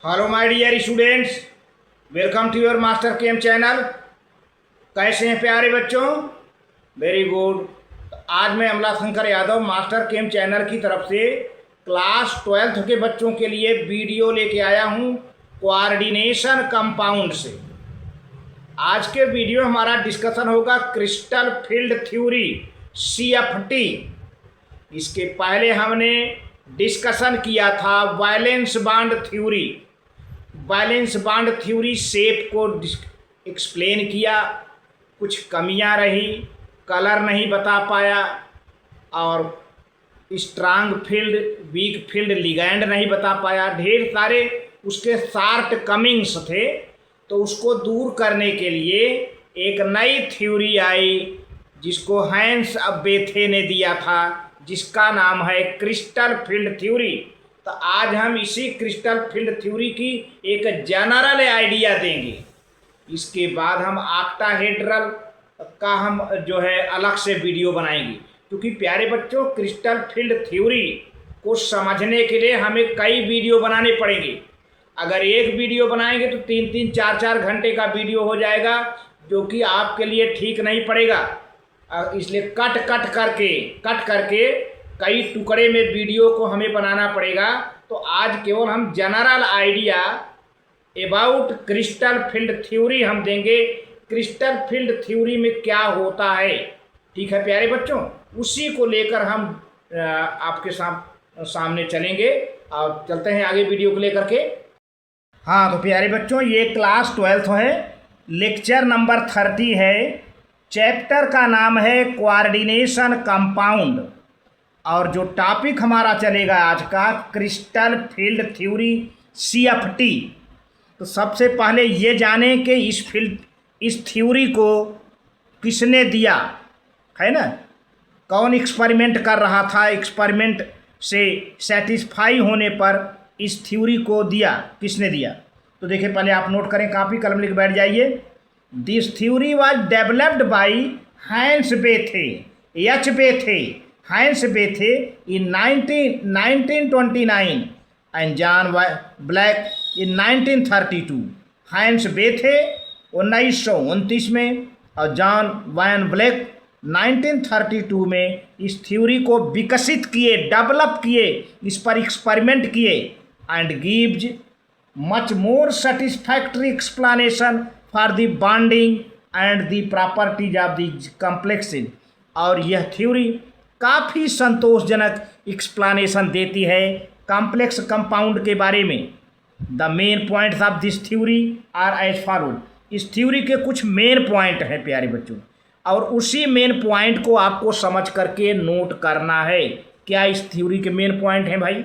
Hello my dear students, welcome to your master chem channel. कैसे हैं प्यारे बच्चों? Very good. आज मैं Amla Shankar Yadav master chem channel की तरफ से क्लास 12th के बच्चों के लिए वीडियो लेके आया हूं कोऑर्डिनेशन कंपाउंड से। आज के वीडियो में हमारा डिस्कशन होगा क्रिस्टल फील्ड थ्योरी CFT। इसके पहले हमने डिस्कशन किया था valence bond theory. Balance bond theory shape को एक्सप्लेन किया, कुछ कमियां रही, कलर नहीं बता पाया और strong field weak field ligand नहीं बता पाया, ढेर सारे उसके शार्ट कमिंग्स थे। तो उसको दूर करने के लिए एक नई थ्योरी आई जिसको हैंस बेथे ने दिया था, जिसका नाम है क्रिस्टल फील्ड थ्योरी। तो आज हम इसी क्रिस्टल फील्ड थ्योरी की एक जनरल आइडिया देंगे। इसके बाद हम ऑक्टाहेड्रल का हम जो है अलग से वीडियो बनाएंगे, क्योंकि प्यारे बच्चों क्रिस्टल फील्ड थ्योरी को समझने के लिए हमें कई वीडियो बनाने पड़ेंगे। अगर एक वीडियो बनाएंगे तो 3-3 4-4 घंटे का वीडियो हो जाएगा, जो कि आपके लिए ठीक नहीं पड़ेगा। इसलिए कट करके कई टुकड़े में वीडियो को हमें बनाना पड़ेगा। तो आज केवल हम general idea about crystal field theory हम देंगे। क्रिस्टल फील्ड थ्योरी में क्या होता है, ठीक है प्यारे बच्चों, उसी को लेकर हम आपके सामने चलेंगे और चलते हैं आगे वीडियो को लेकर के। हाँ तो प्यारे बच्चों, ये क्लास 12th है, लेक्चर नंबर 30 है। चैप्टर का नाम है कोऑर्डिनेशन कंपाउंड और जो टॉपिक हमारा चलेगा आज का क्रिस्टल फील्ड थ्योरी CFT। तो सबसे पहले ये जाने कि इस थ्योरी को किसने दिया है ना, कौन एक्सपेरिमेंट कर रहा था, एक्सपेरिमेंट से सेटिस्फाई होने पर इस थ्योरी को दिया, किसने दिया। तो देखिए, पहले आप नोट करें, काफ़ी कलम लेकर बैठ जाइए। This theory was developed by Hans Bethe, Hans Bethe in 1929 and John Black in 1932। Hans Bethe 1929 में और जॉन वैन ब्लैक 1932 में इस थ्योरी को विकसित किए, डेवलप किए, इस पर एक्सपेरिमेंट किए and gives much more satisfactory explanation for the bonding and the properties of the complexes. और यह थ्योरी काफ़ी संतोषजनक एक्सप्लेनेशन देती है कॉम्प्लेक्स कंपाउंड के बारे में। The main points of this theory are as followed. इस थ्योरी के कुछ मेन पॉइंट हैं प्यारे बच्चों, और उसी मेन पॉइंट को आपको समझ करके नोट करना है। क्या इस थ्योरी के मेन पॉइंट हैं भाई?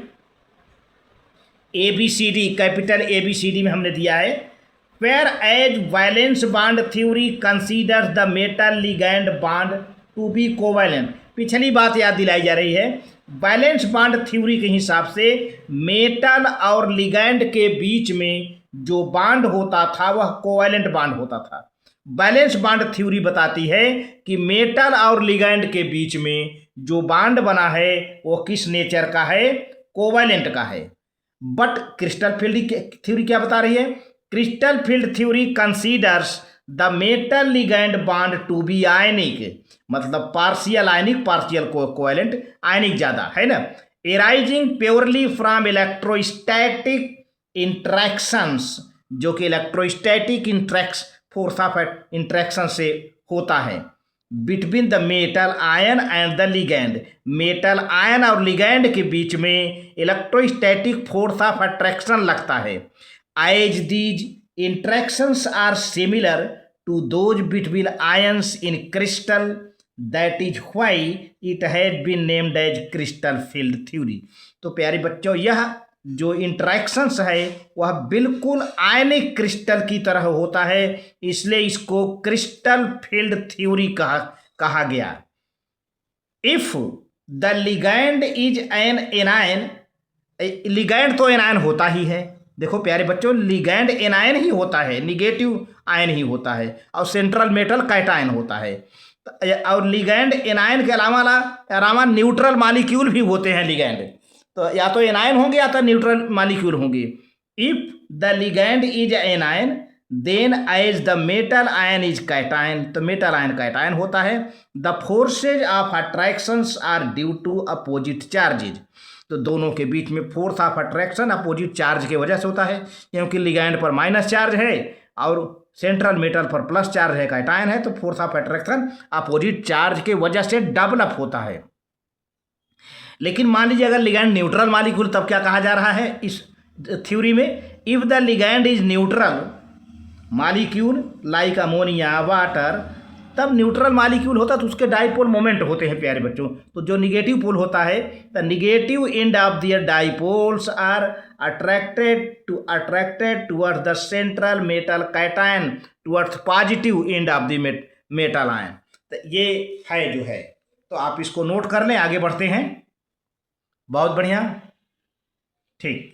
ABCD, कैपिटल ABCD में हमने दिया है। Whereas valence bond theory considers the metal ligand bond to be covalent. पिछली बात याद दिलाई जा रही है। वैलेंस बांड थ्योरी के हिसाब से मेटल और लिगैंड के बीच में जो बांड होता था वह कोवैलेंट बांड होता था। वैलेंस बांड थ्योरी बताती है कि मेटल और लिगैंड के बीच में जो बांड बना है वो किस नेचर का है? कोवैलेंट का है। बट क्रिस्टल फील्ड थ्योरी क्या बता रही है? Crystal field theory considers the metal ligand bond to be ionic, मतलब partial ionic, partial covalent, ionic ज़्यादा है ना, arising purely from electrostatic interactions, जो कि इलेक्ट्रोस्टैटिक फोर्स ऑफ इंट्रैक्शन से होता है between the metal ion and the ligand. Metal ion और लिगैंड के बीच में इलेक्ट्रोस्टैटिक फोर्स ऑफ अट्रैक्शन लगता है। As these interactions are similar to those between ions in crystal, that is why it has been named as crystal field theory. तो प्यारे बच्चों, यह जो इंट्रैक्शंस है वह बिल्कुल आयनिक क्रिस्टल की तरह होता है, इसलिए इसको क्रिस्टल फील्ड थ्योरी कहा गया। If the ligand is an anion, ligand तो एनायन होता ही है। देखो प्यारे बच्चों, लिगैंड एनायन ही होता है, निगेटिव आयन ही होता है, और सेंट्रल मेटल कैटायन होता है। और लिगैंड एनायन के अलावा न्यूट्रल मॉलिक्यूल भी होते हैं लिगैंड। तो या तो एनायन होंगे या तो न्यूट्रल मॉलिक्यूल होंगे। If the ligand is anion then as the metal ion is cation, तो मेटल आयन कैटायन होता है। The forces of attractions are due to opposite charges, तो दोनों के बीच में force of attraction opposite charge की वजह से होता है, क्योंकि लिगैंड पर माइनस चार्ज है और सेंट्रल मेटल पर प्लस चार्ज है, कैटायन है, तो force of attraction opposite charge के वजह से डेवलप होता है। लेकिन मान लीजिए अगर लिगैंड न्यूट्रल मॉलिक्यूल, तब क्या कहा जा रहा है इस थ्योरी में, if the ligand is neutral molecule like ammonia water, तब न्यूट्रल मॉलिक्यूल होता तो उसके डाइपोल मोमेंट होते हैं प्यारे बच्चों। तो जो निगेटिव पोल होता है, the negative end of their dipoles are attracted towards the central metal cation towards positive end of the metal ion. तो ये है जो है, तो आप इसको नोट कर लें, आगे बढ़ते हैं। बहुत बढ़िया, ठीक।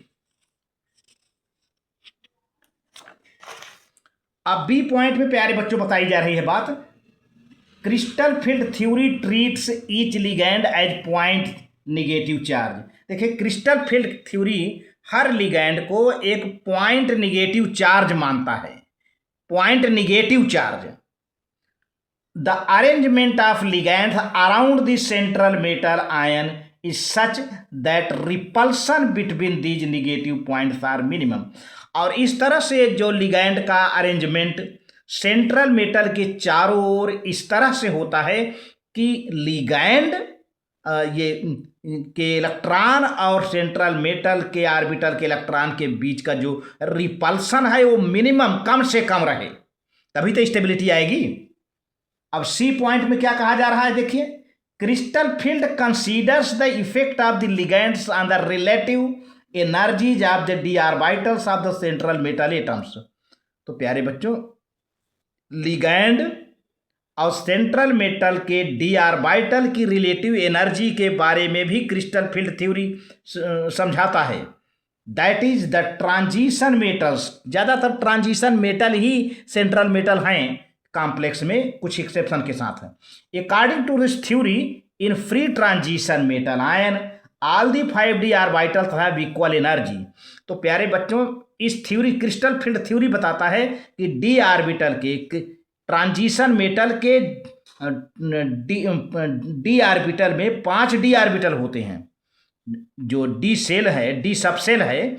अब बी पॉइंट में प्यारे बच्चों बताई जा रही है बात, crystal field theory treats each ligand as point negative charge. देखिए, क्रिस्टल फील्ड थ्योरी हर लिगैंड को एक पॉइंट निगेटिव चार्ज मानता है, point negative charge. The arrangement of ligand around the central metal ion is such that repulsion between these negative points are minimum. और इस तरह से जो लिगैंड का अरेंजमेंट सेंट्रल मेटल के चारों ओर इस तरह से होता है कि लिगैंड ये के इलेक्ट्रॉन और सेंट्रल मेटल के ऑर्बिटल के इलेक्ट्रॉन के बीच का जो रिपल्सन है वो मिनिमम, कम से कम रहे, तभी तो स्टेबिलिटी आएगी। अब सी पॉइंट में क्या कहा जा रहा है, देखिए, crystal field considers the effect of the ligands on the relative energies of the d orbitals of the central metal atoms. तो प्यारे बच्चों, लिगैंड और सेंट्रल मेटल के डी ऑर्बिटल की रिलेटिव एनर्जी के बारे में भी क्रिस्टल फील्ड थ्योरी समझाता है। That is the transition metals, ज़्यादातर ट्रांजिशन मेटल ही सेंट्रल मेटल हैं, कॉम्प्लेक्स में कुछ एक्सेप्शन के साथ है। According to this theory in free transition metal ion all the 5d orbitals have equal energy. तो प्यारे बच्चों, इस थ्योरी, क्रिस्टल फील्ड थ्योरी बताता है कि डी ऑर्बिटल के, ट्रांजिशन मेटल के डी ऑर्बिटल में 5d ऑर्बिटल होते हैं। जो डी सेल है, डी सबसेल है,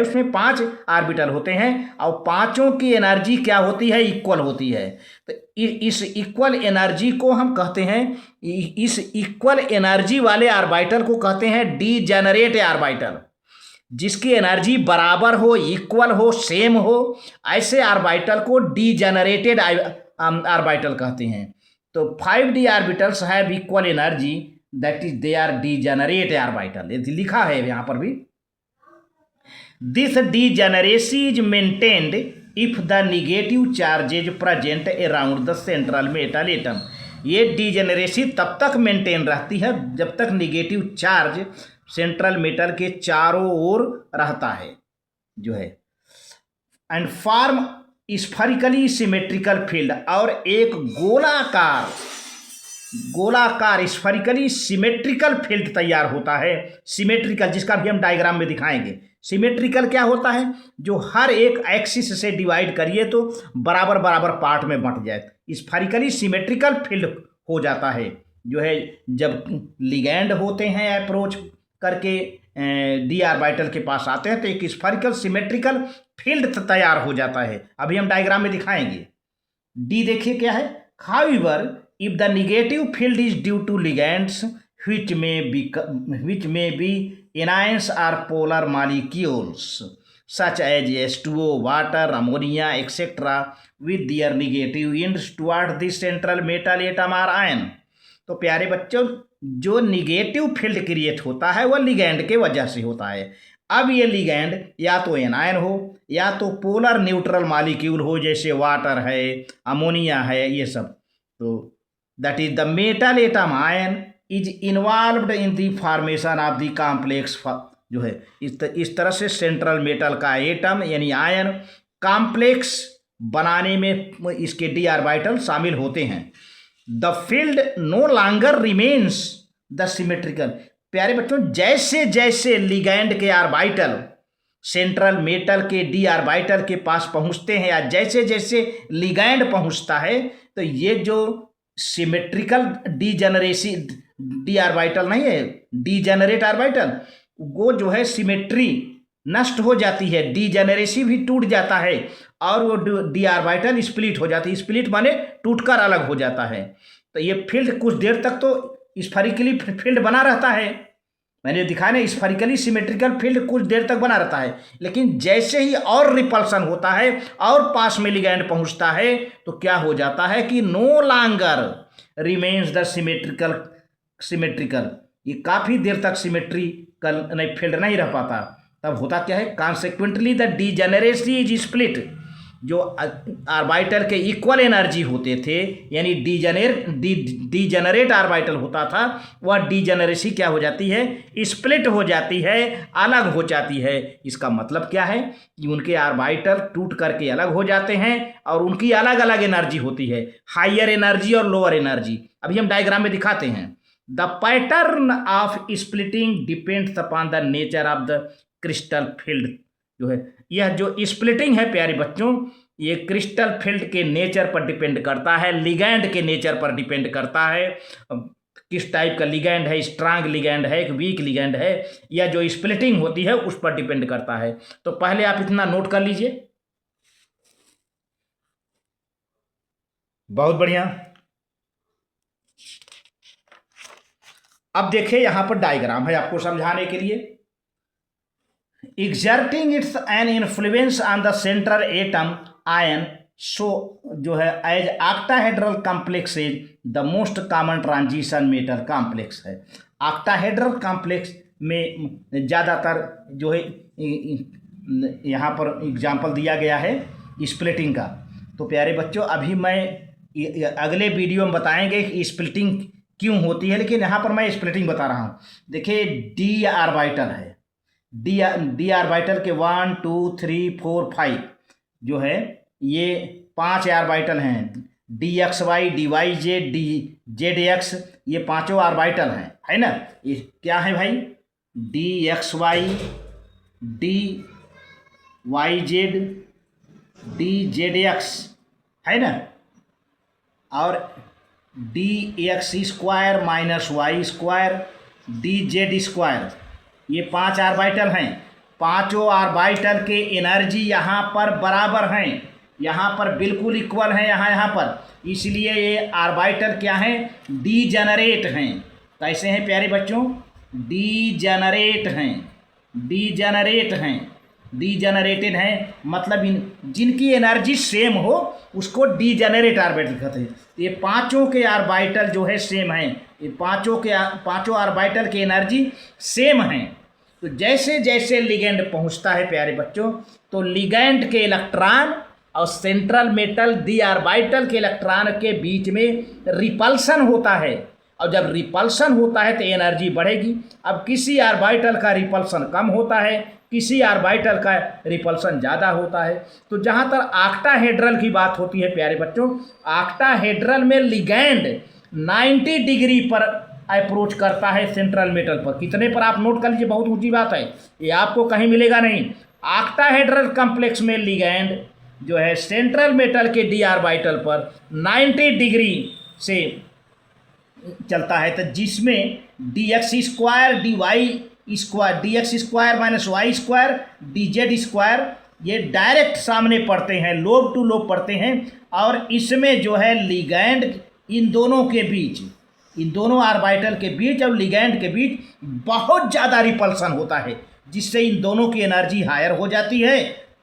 उसमें 5 ऑर्बिटल होते हैं और पांचों की एनर्जी क्या होती है, इक्वल होती है। तो इस इक्वल एनर्जी को हम कहते हैं, इस इक्वल एनर्जी वाले ऑर्बिटल को कहते हैं डी जेनरेट ऑर्बिटल। जिसकी एनर्जी बराबर हो, इक्वल हो, सेम हो, ऐसे ऑर्बिटल को डी जेनरेटेड ऑर्बिटल कहते हैं। तो 5d orbitals have equal energy, that is they are degenerate orbital, ये लिखा है यहाँ पर भी। This degeneracy is maintained if the negative charges present around the central metal atom. ये डीजेनरेसी तब तक मेंटेन रहती है जब तक निगेटिव चार्ज सेंट्रल मेटल के चारों ओर रहता है जो है। And form spherically symmetrical field, और एक गोलाकार स्फेरिकली सिमेट्रिकल फील्ड तैयार होता है। सिमेट्रिकल, जिसका भी हम डायग्राम में दिखाएंगे। सिमेट्रिकल क्या होता है, जो हर एक एक्सिस से डिवाइड करिए तो बराबर बराबर पार्ट में बंट जाए, स्फेरिकली सिमेट्रिकल फील्ड हो जाता है जो है। जब लिगैंड होते हैं अप्रोच करके डी ऑर्बिटल के पास आते हैं तो एक स्फेरिकल सिमेट्रिकल फील्ड तैयार हो जाता है। अभी हम डायग्राम में दिखाएंगे। डी देखिए क्या है, however if the negative field is due to ligands which may be anions or polar molecules such as H2O, water, ammonia, etc. with their negative ends toward the central metal atom or ion। तो प्यारे बच्चों, जो negative field create होता है वह ligand के वजह से होता है। अब ये लिगैंड या तो एनायन हो या तो पोलर न्यूट्रल मॉलिक्यूल हो, जैसे वाटर है, अमोनिया है, ये सब। तो that is the metal atom ion is involved in the formation of the complex जो है। इस तरह से सेंट्रल मेटल का एटम यानी आयन कॉम्प्लेक्स बनाने में इसके डी ऑर्बिटल शामिल होते हैं। The field no longer remains the symmetrical. प्यारे बच्चों, जैसे जैसे लिगैंड के ऑर्बिटल सेंट्रल मेटल के डी ऑर्बिटल के पास पहुंचते हैं, या जैसे जैसे लिगैंड पहुंचता है तो ये जो सिमेट्रिकल डीजेनरेसी, डी ऑर्बिटल नहीं है, डीजेनरेट ऑर्बिटल, वो जो है सिमेट्री नष्ट हो जाती है, डीजेनरेसी भी टूट जाता है और वो डी ऑर्बिटल स्प्लिट हो जाती है। स्प्लिट माने टूटकर अलग हो जाता है। तो ये फील्ड कुछ देर तक तो स्फेरिकली फील्ड बना रहता है, मैंने दिखाया ना, स्फेरिकली सिमेट्रिकल फील्ड कुछ देर तक बना रहता है, लेकिन जैसे ही और रिपल्सन होता है और पास में लिगैंड पहुंचता है तो क्या हो जाता है कि no longer remains the symmetrical, ये काफ़ी देर तक सिमेट्रिकल नहीं फील्ड नहीं रह पाता। तब होता क्या है, consequently the degeneracy is split, जो ऑर्बिटल के इक्वल एनर्जी होते थे, यानी डीजेनरेट ऑर्बिटल होता था, वह डीजेनरेसी क्या हो जाती है, स्प्लिट हो जाती है, अलग हो जाती है। इसका मतलब क्या है कि उनके ऑर्बिटल टूट करके अलग हो जाते हैं और उनकी अलग अलग एनर्जी होती है, हायर एनर्जी और लोअर एनर्जी। अभी हम डायग्राम में दिखाते हैं। The pattern of splitting depends upon the nature of the crystal field, जो है यह जो स्प्लिटिंग है प्यारे बच्चों, ये क्रिस्टल फील्ड के नेचर पर डिपेंड करता है, लिगैंड के नेचर पर डिपेंड करता है, किस टाइप का लिगैंड है, स्ट्रांग लिगैंड है कि वीक लिगैंड है, या जो स्प्लिटिंग होती है उस पर डिपेंड करता है। तो पहले आप इतना नोट कर लीजिए। बहुत बढ़िया। अब देखिए यहां पर डायग्राम है आपको समझाने के लिए। exerting its an influence on the central atom ion, so जो है as octahedral complex is the most common transition metal complex है। octahedral complex में ज़्यादातर जो है यहाँ पर एग्जाम्पल दिया गया है स्प्लिटिंग का। तो प्यारे बच्चों अभी मैं अगले वीडियो में बताएंगे कि स्प्लिटिंग क्यों होती है, लेकिन यहाँ पर मैं स्प्लिटिंग बता रहा हूँ। देखिए डी ऑर्बिटल है, डी ऑर्बिटल के 1 2 3 4 5 जो है ये 5 ऑर्बिटल हैं, d x y, d y z, d z x, ये पांचों ऑर्बिटल हैं, है ना। ये क्या है भाई, d x y, d y z, d z x, है ना, और d x square minus y square, d z square, ये 5 ऑर्बिटल हैं। पांचों ऑर्बिटल के एनर्जी यहाँ पर बराबर हैं, यहाँ पर बिल्कुल इक्वल हैं, यहाँ पर, इसलिए ये ऑर्बिटल क्या हैं, डीजेनरेट हैं। कैसे हैं प्यारे बच्चों, डीजेनरेट हैं, डीजेनरेट हैं, डीजेनरेटेड हैं, मतलब जिनकी एनर्जी सेम हो उसको डीजेनरेट ऑर्बिटल कहते हैं। ये पांचों के ऑर्बिटल जो है सेम हैं, ये पांचों ऑर्बिटल की एनर्जी सेम हैं। तो जैसे जैसे लिगैंड पहुंचता है प्यारे बच्चों, तो लिगैंड के इलेक्ट्रॉन और सेंट्रल मेटल डी ऑर्बिटल के इलेक्ट्रॉन के बीच में रिपल्सन होता है, और जब रिपल्सन होता है तो एनर्जी बढ़ेगी। अब किसी ऑर्बिटल का रिपल्सन कम होता है, किसी ऑर्बिटल का रिपल्सन ज़्यादा होता है। तो जहाँ तक ऑक्टाहेड्रल की बात होती है प्यारे बच्चों, ऑक्टाहेड्रल में लिगैंड 90 डिग्री पर अप्रोच करता है सेंट्रल मेटल पर। कितने पर आप नोट कर लीजिए, बहुत ऊंची बात है, ये आपको कहीं मिलेगा नहीं। ऑक्टाहेड्रल कॉम्प्लेक्स में लिगैंड जो है सेंट्रल मेटल के डी ऑर्बिटल पर 90 डिग्री से चलता है, तो जिसमें d x square, d y square, d x square minus y square, d z square, ये डायरेक्ट सामने पड़ते हैं, लोब टू लोब पड़ते हैं। और इसमें जो है लिगैंड इन दोनों के बीच, इन दोनों ऑर्बिटल के बीच और लिगैंड के बीच बहुत ज़्यादा रिपल्सन होता है, जिससे इन दोनों की एनर्जी हायर हो जाती है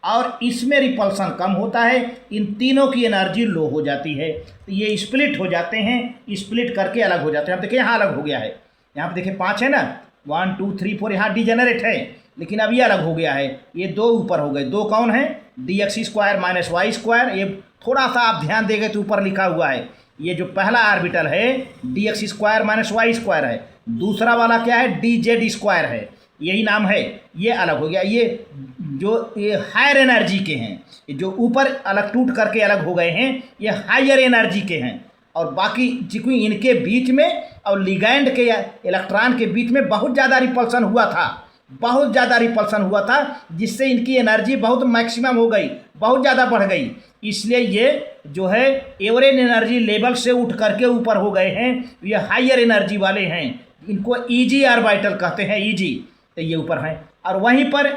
और इसमें रिपल्सन कम होता है, इन तीनों की एनर्जी लो हो जाती है। तो ये स्प्लिट हो जाते हैं, स्प्लिट करके अलग हो जाते हैं। अब देखिए यहाँ अलग हो गया है, यहाँ पर देखिए 5 है ना, 1 2 3 4, यहाँ डीजेनरेट है, लेकिन अब ये अलग हो गया है, ये 2 ऊपर हो गए। 2 कौन है, d x square minus y square, ये थोड़ा सा आप ध्यान देंगे तो ऊपर लिखा हुआ है, ये जो पहला ऑर्बिटल है d x square minus y square है, दूसरा वाला क्या है, डी जेड स्क्वायर है, यही नाम है, ये अलग हो गया। ये जो ये हायर एनर्जी के हैं, ये जो ऊपर अलग टूट करके अलग हो गए हैं, ये हायर एनर्जी के हैं। और बाकी चूँकि इनके बीच में और लिगैंड के इलेक्ट्रॉन के बीच में बहुत ज़्यादा रिपल्सन हुआ था, बहुत ज़्यादा रिपल्सन हुआ था, जिससे इनकी एनर्जी बहुत मैक्सिमम हो गई, बहुत ज़्यादा बढ़ गई। इसलिए ये जो है एवरेज एनर्जी लेवल से उठ करके ऊपर हो गए हैं, ये हायर एनर्जी वाले हैं। इनको ईजी ऑर्बिटल कहते हैं, ईजी, तो ये ऊपर हैं। और वहीं पर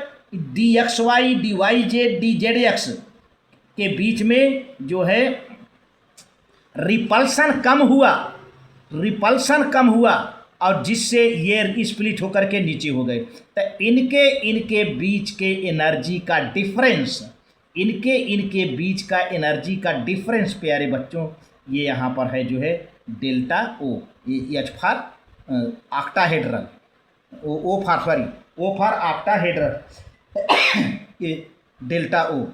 DXY, DYZ, DZX के बीच में जो है रिपल्सन कम हुआ और जिससे ये स्प्लिट होकर के नीचे हो गए। तो इनके बीच के एनर्जी का डिफरेंस, इनके बीच का एनर्जी का डिफरेंस प्यारे बच्चों, ये यहाँ पर है जो है डेल्टा ओ, ये h for octahedral, O for octahedral, ये डेल्टा ओ,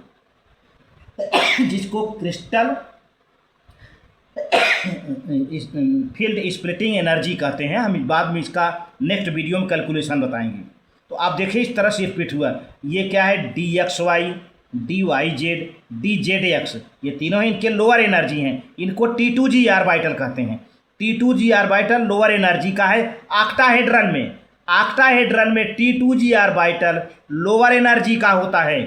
जिसको क्रिस्टल फील्ड स्प्लिटिंग एनर्जी कहते हैं। हम बाद में इसका नेक्स्ट वीडियो में कैलकुलेशन बताएंगे। तो आप देखिए इस तरह से स्प्लिट हुआ। ये क्या है, DXY, DYZ, DZX, ये तीनों इनके लोअर एनर्जी हैं। इनको T2G ऑर्बिटल कहते हैं। T2G ऑर्बिटल लोअर एनर्जी का है। ऑक्टाहेड्रल में T2G ऑर्बिटल लोअर एनर्जी का होता है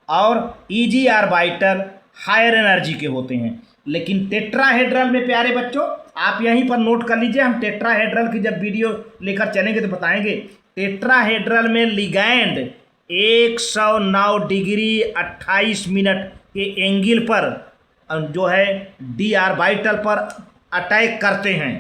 और EG ऑर्बिटल हायर एनर्जी के होते हैं। लेकिन टेट्राहेड्रल में प्यारे बच्चों, आप यहीं पर नोट कर लीजिए, हम टेट्राहेड्रल की जब वीडियो लेकर चलेंगे तो बताएंगे। टेट्राहेड्रल में लिगैंड 109 डिग्री 28 मिनट के एंगल पर जो है डी ऑर्बिटल पर अटैक करते हैं।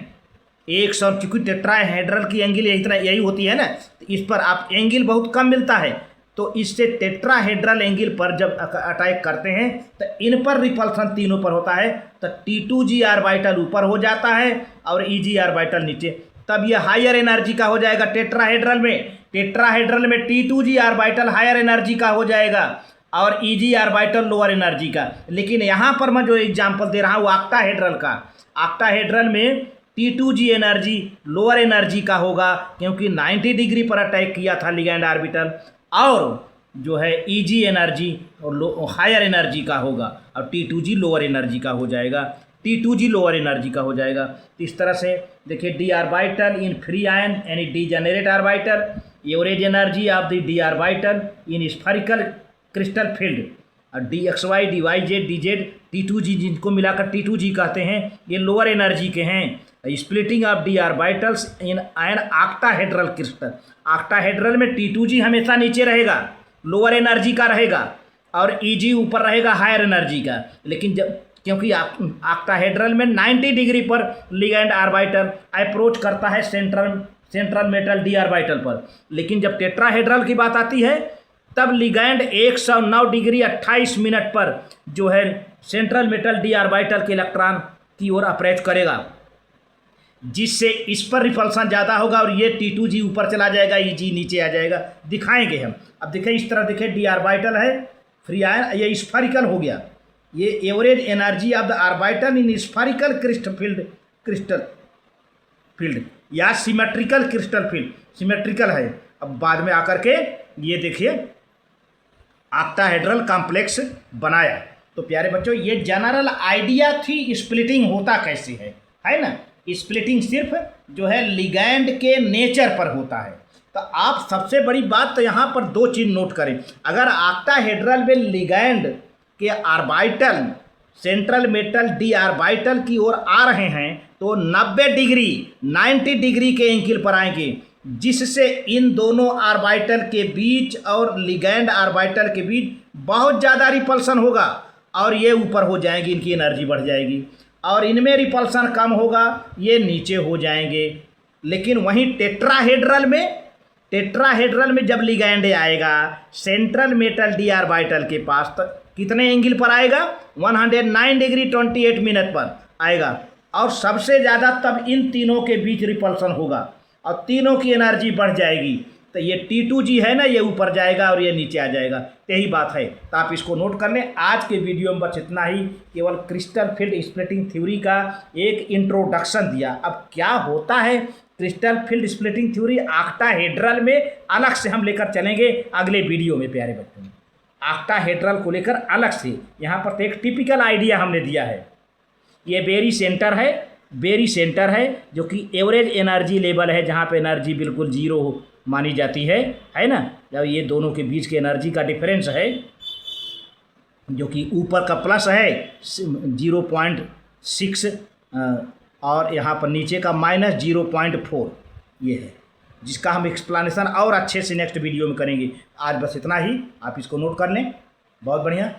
100, क्योंकि टेट्राहेड्रल की एंगल यही होती है ना, तो इस पर आप एंगल बहुत कम मिलता है। तो इससे टेट्राहेड्रल एंगल पर जब अटैक करते हैं तो इन पर रिपल्सन तीनों पर होता है। तो T2G ऑर्बिटल ऊपर हो जाता है और EG ऑर्बिटल नीचे, तब ये हायर एनर्जी का हो जाएगा। टेट्राहेड्रल में T2G ऑर्बिटल हायर एनर्जी का हो जाएगा और EG ऑर्बिटल लोअर एनर्जी का। लेकिन यहाँ पर मैं जो एग्जांपल दे रहा हूँ ऑक्टाहेड्रल का, ऑक्टाहेड्रल में T2G एनर्जी लोअर एनर्जी का होगा, क्योंकि 90 डिग्री पर अटैक किया था लिगैंड ऑर्बिटल, और जो है EG एनर्जी और हायर एनर्जी का होगा और T2G लोअर एनर्जी का हो जाएगा। T2G लोअर एनर्जी का हो जाएगा। इस तरह से देखिए D orbital in free ion यानी degenerate orbital, average energy of the D orbital in spherical crystal field, और DXY, DYZ, DZ, T2G, जिनको मिलाकर T2G कहते हैं, ये लोअर एनर्जी के हैं। Splitting of D orbitals in an octahedral crystal, octahedral में T2G हमेशा नीचे रहेगा, लोअर एनर्जी का रहेगा, और EG ऊपर रहेगा हायर एनर्जी का। लेकिन जब क्योंकि ऑक्टाहेड्रल में 90 डिग्री पर लिगैंड ऑर्बिटल अप्रोच करता है सेंट्रल मेटल D ऑर्बिटल पर, लेकिन जब टेट्राहेड्रल की बात आती है तब लिगैंड 109 डिग्री 28 मिनट पर जो है सेंट्रल मेटल D ऑर्बिटल के इलेक्ट्रॉन की ओर अप्रोच करेगा, जिससे इस पर रिपल्सन ज़्यादा होगा और ये T2G ऊपर चला जाएगा, EG नीचे आ जाएगा। दिखाएंगे हम। अब देखिए इस तरह देखिए D ऑर्बिटल है फ्री आयन, ये स्फेरिकल हो गया। ये average energy of the orbital in spherical crystal field या सिमेट्रिकल क्रिस्टल फील्ड, सिमेट्रिकल है। अब बाद में आकर के ये देखिए ऑक्टाहेड्रल कॉम्प्लेक्स बनाया। तो प्यारे बच्चों, ये जनरल आइडिया थी स्प्लिटिंग होता कैसे है ना। स्प्लिटिंग सिर्फ जो है लिगैंड के नेचर पर होता है। तो आप सबसे बड़ी बात तो यहाँ पर दो चीज़ नोट करें। अगर ऑक्टाहेड्रल में लिगैंड के orbital central metal D orbital की ओर आ रहे हैं तो 90 डिग्री के एंगल पर आएंगे, जिससे इन दोनों ऑर्बिटल के बीच और लिगैंड ऑर्बिटल के बीच बहुत ज़्यादा रिपल्सन होगा और ये ऊपर हो जाएंगी, इनकी एनर्जी बढ़ जाएगी, और इनमें रिपल्सन कम होगा, ये नीचे हो जाएंगे। लेकिन वहीं टेट्राहेड्रल में जब लिगैंड आएगा सेंट्रल मेटल D ऑर्बिटल के पास, तो कितने एंगल पर आएगा, 109 डिग्री 28 मिनट पर आएगा, और सबसे ज़्यादा तब इन तीनों के बीच रिपल्सन होगा और तीनों की एनर्जी बढ़ जाएगी। तो ये T2G है ना, ये ऊपर जाएगा और ये नीचे आ जाएगा। यही बात है, तो आप इसको नोट कर लें। आज के वीडियो में बस इतना ही, केवल क्रिस्टल फील्ड स्प्लिटिंग थ्योरी का एक इंट्रोडक्शन दिया। अब क्या होता है crystal field splitting theory octahedral में, अलग से हम लेकर चलेंगे अगले वीडियो में प्यारे बच्चों। ऑक्टाहेड्रल को लेकर अलग से, यहाँ पर तो एक टिपिकल आइडिया हमने दिया है। ये बेरी सेंटर है वेरी सेंटर है, जो कि एवरेज एनर्जी लेवल है, जहाँ पे एनर्जी बिल्कुल जीरो मानी जाती है ना। जब ये दोनों के बीच के एनर्जी का डिफरेंस है, जो कि ऊपर का प्लस है 0.6 और यहाँ पर नीचे का -0.4, ये है, जिसका हम एक्सप्लेनेशन और अच्छे से नेक्स्ट वीडियो में करेंगे। आज बस इतना ही, आप इसको नोट कर लें। बहुत बढ़िया।